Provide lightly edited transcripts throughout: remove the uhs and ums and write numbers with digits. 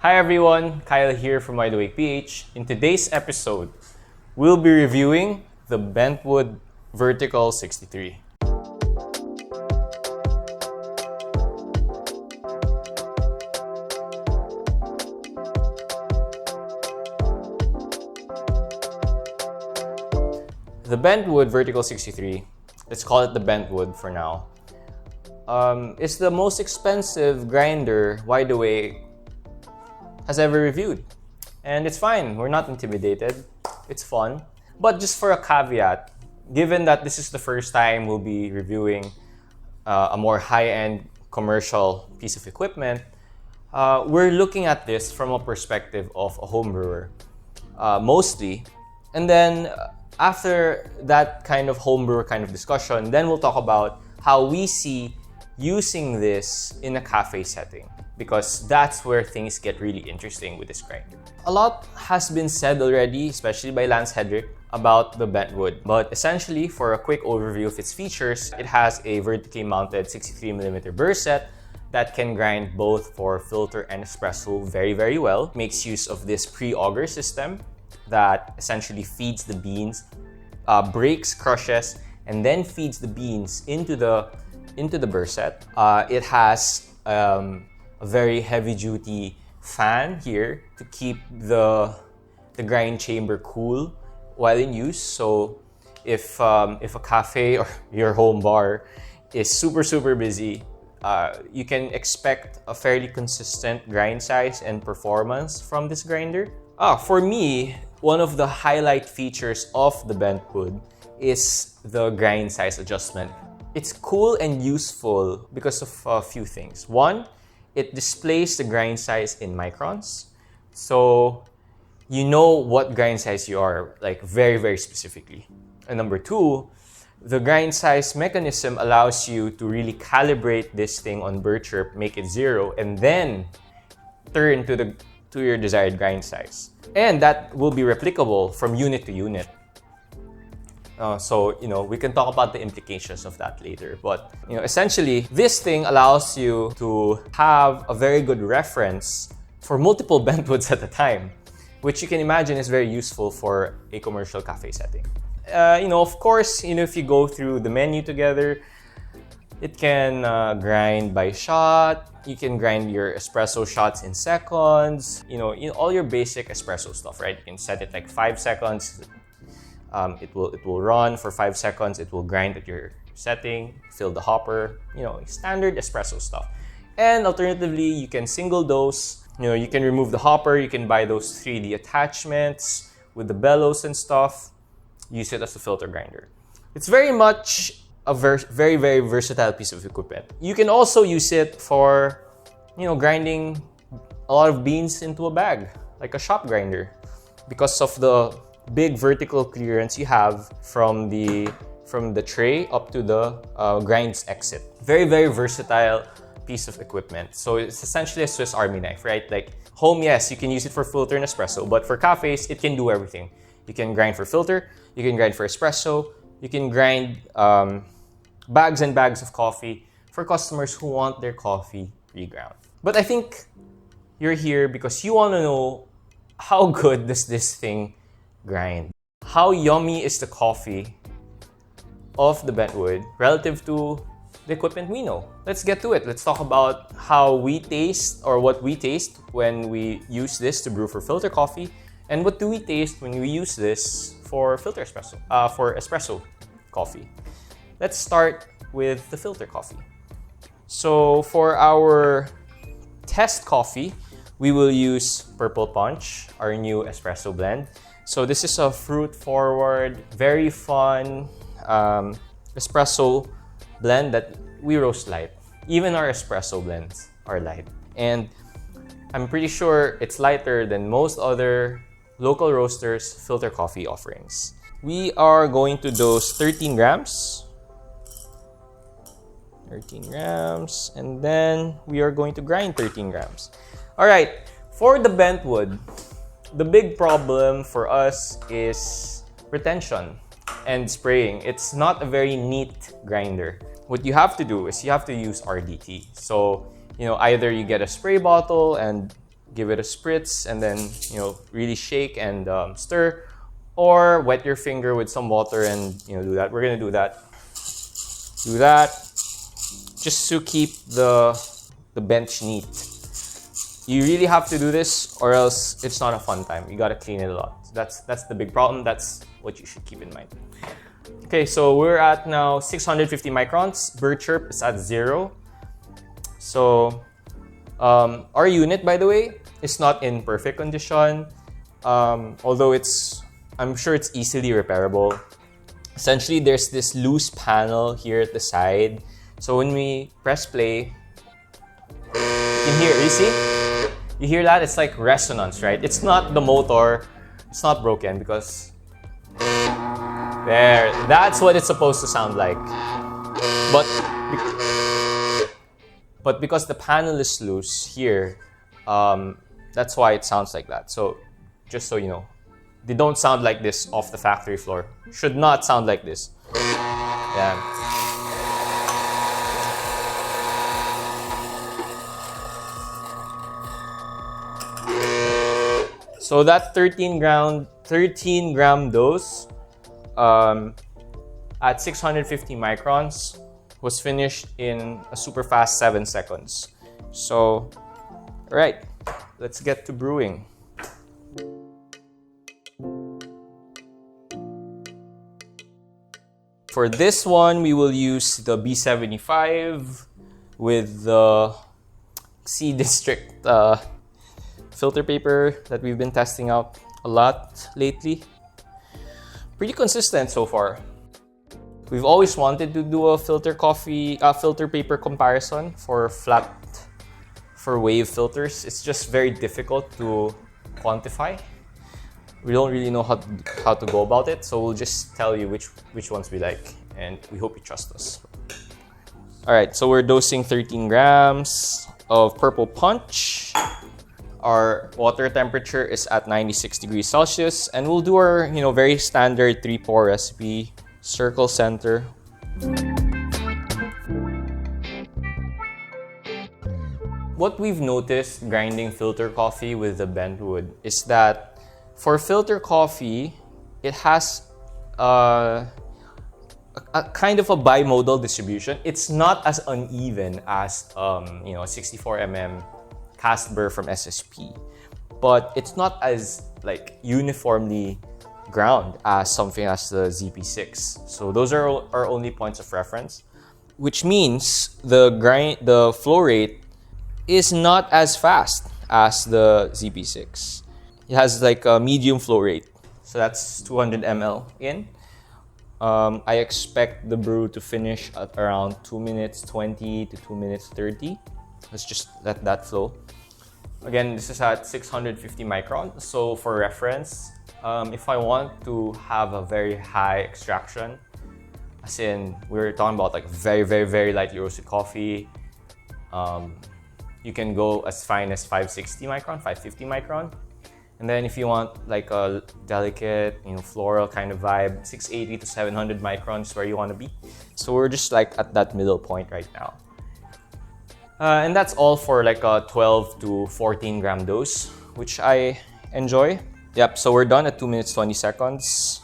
Hi everyone, Kyle here from Wide Awake PH. In today's episode, we'll be reviewing the Bentwood Vertical 63. The Bentwood Vertical 63, let's call it the Bentwood for now, is the most expensive grinder Wide Awake has ever reviewed. And it's fine, we're not intimidated, it's fun. But just for a caveat, given that this is the first time we'll be reviewing a more high-end commercial piece of equipment, we're looking at this from a perspective of a home brewer, mostly. And then after that kind of home brewer kind of discussion, then we'll talk about how we see using this in a cafe setting, because that's where things get really interesting with this grinder. A lot has been said already, especially by Lance Hedrick, about the Bentwood, but essentially, for a quick overview of its features, it has a vertically mounted 63mm burr set that can grind both for filter and espresso very well. Makes use of this pre-auger system that essentially feeds the beans, breaks, crushes, and then feeds the beans into the burr set. It has a very heavy-duty fan here to keep the grind chamber cool while in use. So if a cafe or your home bar is super busy, you can expect a fairly consistent grind size and performance from this grinder. For me, one of the highlight features of the Bentwood is the grind size adjustment. It's cool and useful because of a few things. One, it displays the grind size in microns. So you know what grind size you are, like very specifically. And number two, the grind size mechanism allows you to really calibrate this thing on burr chirp, make it 0, and then turn to your desired grind size. And that will be replicable from unit to unit. So, we can talk about the implications of that later. But, essentially, this thing allows you to have a very good reference for multiple Bentwoods at a time, which you can imagine is very useful for a commercial cafe setting. Of course, if you go through the menu together, it can grind by shot. You can grind your espresso shots in seconds. All your basic espresso stuff, right? You can set it like 5 seconds. It will run for 5 seconds. It will grind at your setting, fill the hopper. Standard espresso stuff. And alternatively, you can single dose. You can remove the hopper. You can buy those 3D attachments with the bellows and stuff. Use it as a filter grinder. It's very much a very versatile piece of equipment. You can also use it for, grinding a lot of beans into a bag, like a shop grinder, because of the big vertical clearance you have from the tray up to the grinds exit. Very versatile piece of equipment. So it's essentially a Swiss Army knife, right? Like home, yes, you can use it for filter and espresso, but for cafes, it can do everything. You can grind for filter, you can grind for espresso, you can grind bags and bags of coffee for customers who want their coffee pre-ground. But I think you're here because you want to know, how good does this thing grind? How yummy is the coffee of the Bentwood relative to the equipment we know? Let's get to it. Let's talk about how we taste, or what we taste when we use this to brew for filter coffee, and what do we taste when we use this for filter espresso, for espresso coffee. Let's start with the filter coffee. So for our test coffee, we will use Purple Punch, our new espresso blend. So this is a fruit-forward, very fun espresso blend that we roast light. Even our espresso blends are light. And I'm pretty sure it's lighter than most other local roasters' filter coffee offerings. We are going to dose 13 grams. 13 grams. And then we are going to grind 13 grams. All right, for the Bentwood, the big problem for us is retention and spraying. It's not a very neat grinder. What you have to do is you have to use RDT. So, either you get a spray bottle and give it a spritz and then, really shake and stir, or wet your finger with some water and, do that. We're gonna do that. Do that just to keep the bench neat. You really have to do this or else it's not a fun time. You gotta clean it a lot. That's the big problem. That's what you should keep in mind. Okay, so we're at now 650 microns. Burr chirp is at 0. So our unit, by the way, is not in perfect condition. Although I'm sure it's easily repairable. Essentially, there's this loose panel here at the side. So when we press play, you can hear, you see? You hear that? It's like resonance, right? It's not the motor. It's not broken because there, that's what it's supposed to sound like. But because the panel is loose here, that's why it sounds like that. So just so you know, they don't sound like this off the factory floor. Should not sound like this. Yeah. So that 13 gram dose at 650 microns was finished in a super fast 7 seconds. So, all right, let's get to brewing. For this one, we will use the B75 with the C District filter paper that we've been testing out a lot lately. Pretty consistent so far. We've always wanted to do a filter paper comparison for wave filters. It's just very difficult to quantify. We don't really know how to go about it, so we'll just tell you which ones we like, and we hope you trust us. All right, so we're dosing 13 grams of purple punch. Our water temperature is at 96 degrees Celsius, and we'll do our very standard 3-pour recipe. Circle center. What we've noticed grinding filter coffee with the Bentwood is that for filter coffee, it has a kind of a bimodal distribution. It's not as uneven as 64 mm cast burr from SSP, but it's not as uniformly ground as something as the ZP6. So those are our only points of reference, which means the flow rate is not as fast as the ZP6. It has a medium flow rate. So that's 200 ml in. I expect the brew to finish at around 2 minutes 20 to 2 minutes 30. Let's just let that flow. Again, this is at 650 microns. So for reference, if I want to have a very high extraction, as in we're talking about very, very, very lightly roasted coffee, you can go as fine as 560 micron, 550 micron. And then if you want a delicate, floral kind of vibe, 680 to 700 microns is where you want to be. So we're just at that middle point right now. And that's all for a 12 to 14 gram dose, which I enjoy. Yep, so we're done at 2 minutes 20 seconds.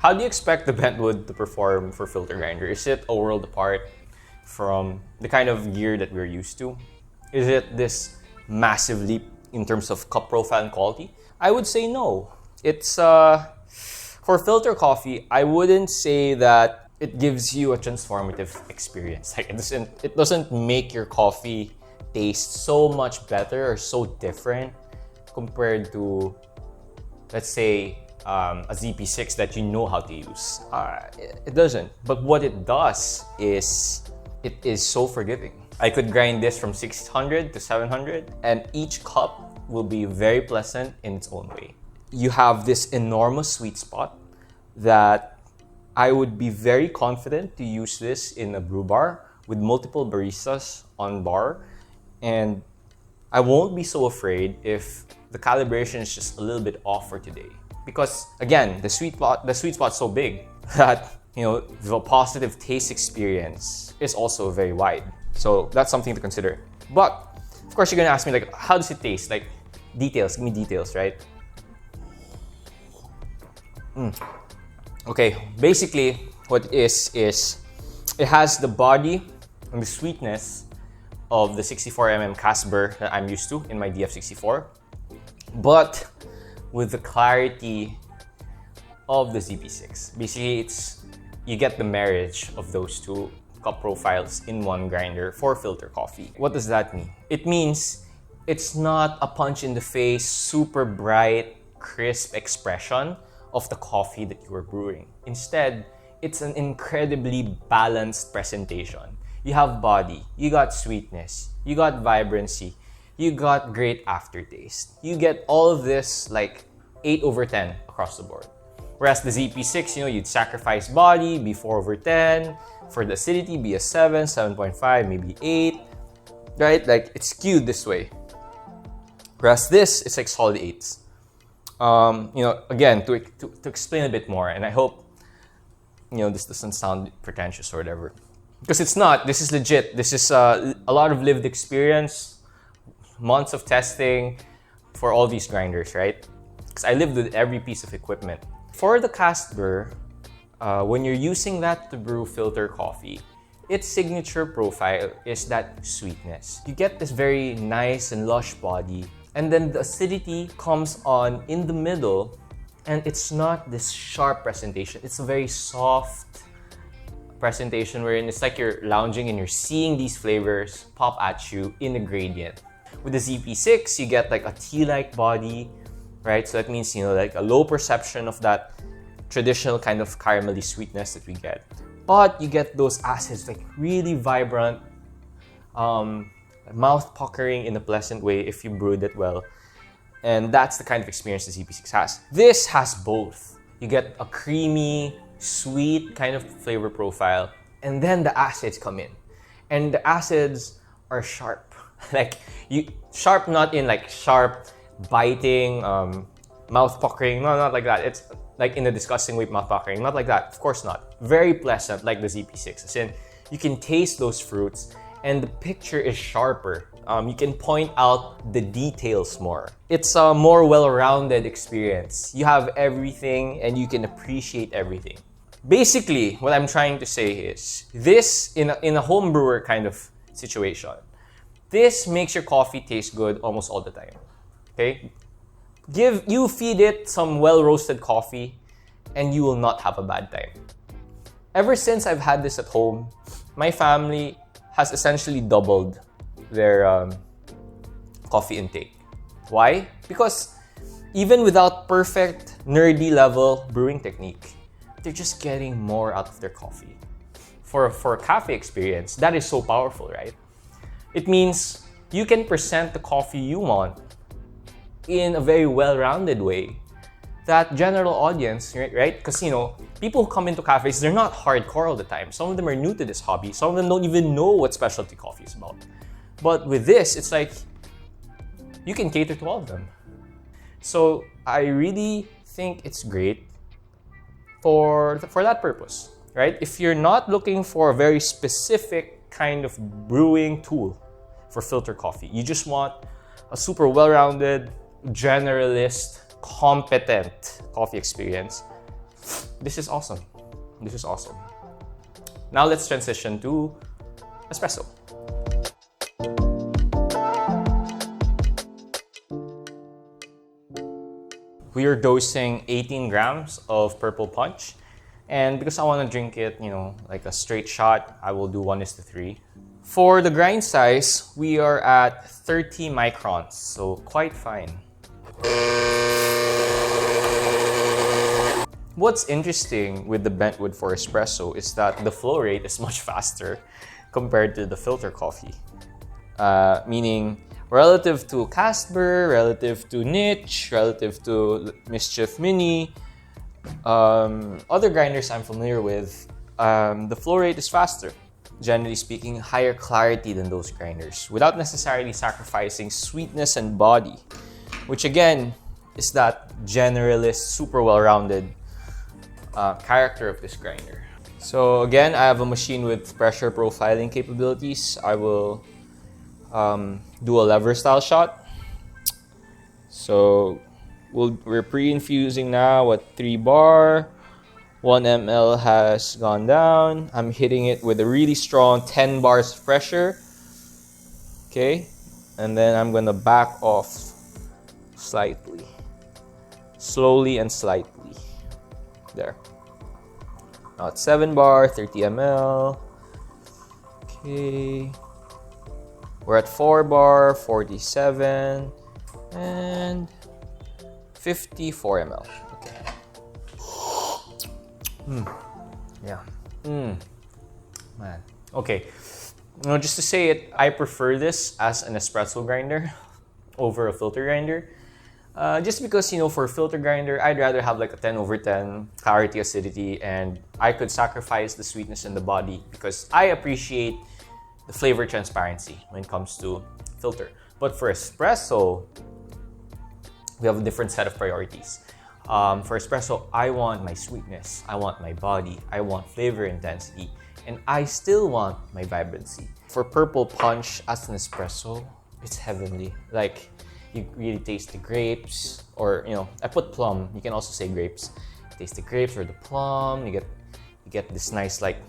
How do you expect the Bentwood to perform for filter grinder? Is it a world apart from the kind of gear that we're used to? Is it this massive leap in terms of cup profile and quality? I would say no. It's for filter coffee, I wouldn't say that it gives you a transformative experience. It doesn't make your coffee taste so much better or so different compared to, let's say, a ZP6 that you know how to use. It doesn't. But what it does is it is so forgiving. I could grind this from 600 to 700, and each cup will be very pleasant in its own way. You have this enormous sweet spot that I would be very confident to use this in a brew bar with multiple baristas on bar, and I won't be so afraid if the calibration is just a little bit off for today. Because again, the sweet spot's so big that the positive taste experience is also very wide. So that's something to consider. But Of course, you're gonna ask me like, how does it taste? Like, details, give me details, right? Okay, basically what it is it has the body and the sweetness of the 64mm Casper that I'm used to in my DF64, but with the clarity of the ZP6. Basically, you get the marriage of those two cup profiles in one grinder for filter coffee. What does that mean? It means it's not a punch in the face, super bright, crisp expression of the coffee that you are brewing. Instead, it's an incredibly balanced presentation. You have body, you got sweetness, you got vibrancy, you got great aftertaste. You get all of this like 8/10 across the board. Whereas the ZP6, you'd sacrifice body, be 4/10. For the acidity, be a 7, 7.5, maybe 8, right? Like, it's skewed this way. Whereas this, it's like solid 8s. Again, to explain a bit more, and I hope, this doesn't sound pretentious or whatever. Because it's not. This is legit. This is a lot of lived experience, months of testing for all these grinders, right? Because I lived with every piece of equipment. For the Casper, when you're using that to brew filter coffee, its signature profile is that sweetness. You get this very nice and lush body, and then the acidity comes on in the middle, and it's not this sharp presentation. It's a very soft presentation wherein it's like you're lounging and you're seeing these flavors pop at you in a gradient. With the ZP6, you get like a tea-like body, right? So that means, like a low perception of that traditional kind of caramelly sweetness that we get. But you get those acids, like really vibrant, mouth puckering in a pleasant way if you brewed it well. And that's the kind of experience the ZP6 has. This has both. You get a creamy, sweet kind of flavor profile, and then the acids come in. And the acids are sharp. Sharp not in like sharp, biting, mouth puckering. No, not like that. It's like in a disgusting way, mouth puckering. Not like that. Of course not. Very pleasant, like the ZP6. As in, you can taste those fruits, and the picture is sharper. You can point out the details more. It's a more well-rounded experience. You have everything, and you can appreciate everything. Basically, what I'm trying to say is, this, in a home brewer kind of situation, this makes your coffee taste good almost all the time. Okay? Feed it some well-roasted coffee, and you will not have a bad time. Ever since I've had this at home, my family has essentially doubled their coffee intake. Why? Because even without perfect, nerdy level brewing technique, they're just getting more out of their coffee. For a cafe experience, that is so powerful, right? It means you can present the coffee you want in a very well-rounded way that general audience, right? Because, people who come into cafes, they're not hardcore all the time. Some of them are new to this hobby. Some of them don't even know what specialty coffee is about. But with this, it's like you can cater to all of them. So I really think it's great for that purpose, right? If you're not looking for a very specific kind of brewing tool for filter coffee, you just want a super well-rounded, generalist, competent coffee experience, this is awesome. This is awesome. Now let's transition to espresso. We are dosing 18 grams of purple punch. And because I want to drink it, like a straight shot, I will do 1:3. For the grind size, we are at 30 microns, so quite fine. What's interesting with the Bentwood for espresso is that the flow rate is much faster compared to the filter coffee. Meaning, relative to Casper, relative to Niche, relative to Mischief Mini, other grinders I'm familiar with, the flow rate is faster. Generally speaking, higher clarity than those grinders without necessarily sacrificing sweetness and body, which again is that generalist, super well-rounded character of this grinder. So again, I have a machine with pressure profiling capabilities. I will do a lever style shot. So we're pre-infusing now at 3 bar. 1 ml has gone down. I'm hitting it with a really strong 10 bars of pressure. Okay, and then I'm gonna back off slightly, slowly and slightly. There. Now it's 7 bar, 30 ml. Okay. We're at 4 bar, 47, and 54 ml. Okay. Yeah. Man. Okay. Just to say it, I prefer this as an espresso grinder over a filter grinder. Just because, for a filter grinder, I'd rather have like a 10/10 clarity, acidity, and I could sacrifice the sweetness in the body because I appreciate the flavor transparency when it comes to filter. But for espresso, we have a different set of priorities. For espresso, I want my sweetness, I want my body, I want flavor intensity, and I still want my vibrancy. For purple punch as an espresso, it's heavenly. Like, you really taste the grapes, or I put plum. You can also say grapes. Taste the grapes or the plum. You get this nice like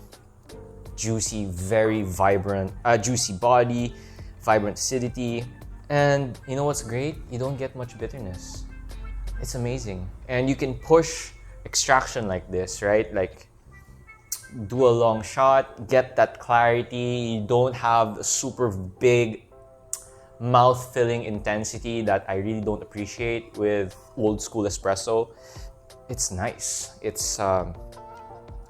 juicy, very vibrant, juicy body, vibrant acidity, and you know what's great? You don't get much bitterness. It's amazing, and you can push extraction like this, right? Like, do a long shot, get that clarity. You don't have a super big mouth-filling intensity that I really don't appreciate with old school espresso. It's nice. It's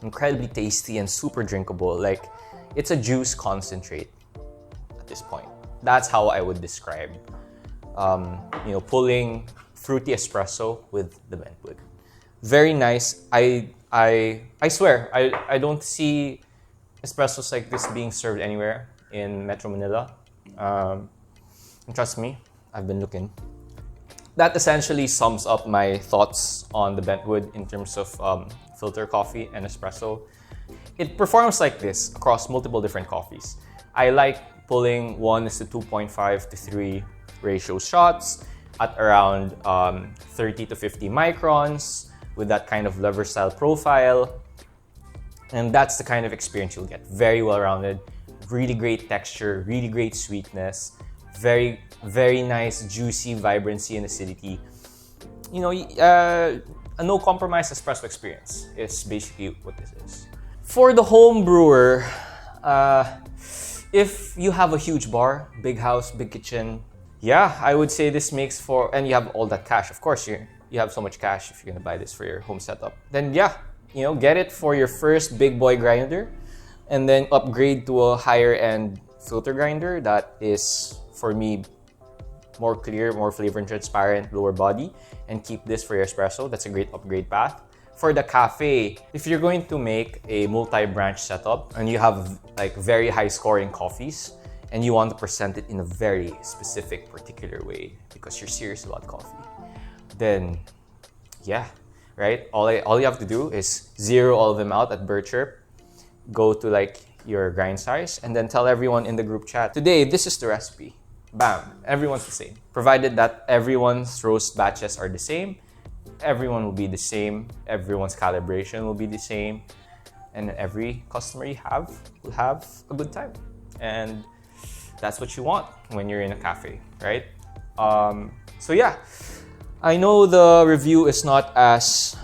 incredibly tasty and super drinkable. Like, it's a juice concentrate at this point. That's how I would describe, pulling fruity espresso with the Bentwood. Very nice. I swear, I don't see espressos like this being served anywhere in Metro Manila. And trust me, I've been looking. That essentially sums up my thoughts on the Bentwood in terms of filter coffee and espresso. It performs like this across multiple different coffees. I like pulling 1:2.5 to 3 ratio shots at around 30 to 50 microns with that kind of lever style profile. And that's the kind of experience you'll get. Very well-rounded, really great texture, really great sweetness, very, very nice, juicy vibrancy and acidity. A no-compromise espresso experience is basically what this is. For the home brewer, if you have a huge bar, big house, big kitchen, yeah, I would say this makes for, and you have all that cash. Of course, you have so much cash if you're gonna buy this for your home setup. Then yeah, get it for your first big boy grinder, and then upgrade to a higher end filter grinder that is, for me, more clear, more flavor and transparent, lower body, and keep this for your espresso. That's a great upgrade path. For the cafe, if you're going to make a multi-branch setup and you have like very high scoring coffees and you want to present it in a very specific, particular way because you're serious about coffee, then yeah, right? All you have to do is zero all of them out at Birchirp, go to like your grind size, and then tell everyone in the group chat, today, this is the recipe. Bam, everyone's the same. Provided that everyone's roast batches are the same, everyone will be the same, everyone's calibration will be the same, and every customer you have will have a good time. And that's what you want when you're in a cafe, right? So yeah, I know the review is not as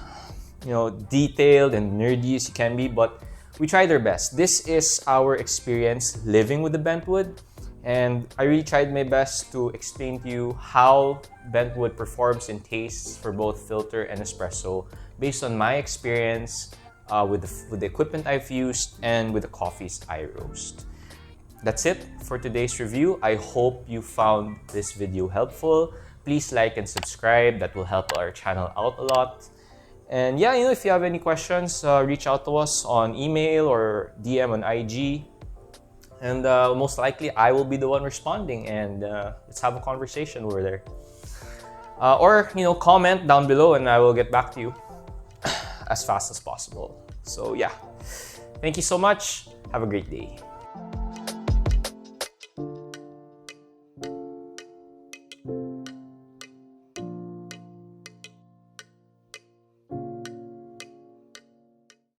detailed and nerdy as you can be, but we tried our best. This is our experience living with the Bentwood, and I really tried my best to explain to you how Bentwood performs and tastes for both filter and espresso based on my experience with the equipment I've used and with the coffees I roast. That's it for today's review. I hope you found this video helpful. Please like and subscribe. That will help our channel out a lot. And yeah, if you have any questions, reach out to us on email or DM on IG. And most likely, I will be the one responding, and let's have a conversation over there. Or comment down below, and I will get back to you as fast as possible. So yeah, thank you so much. Have a great day.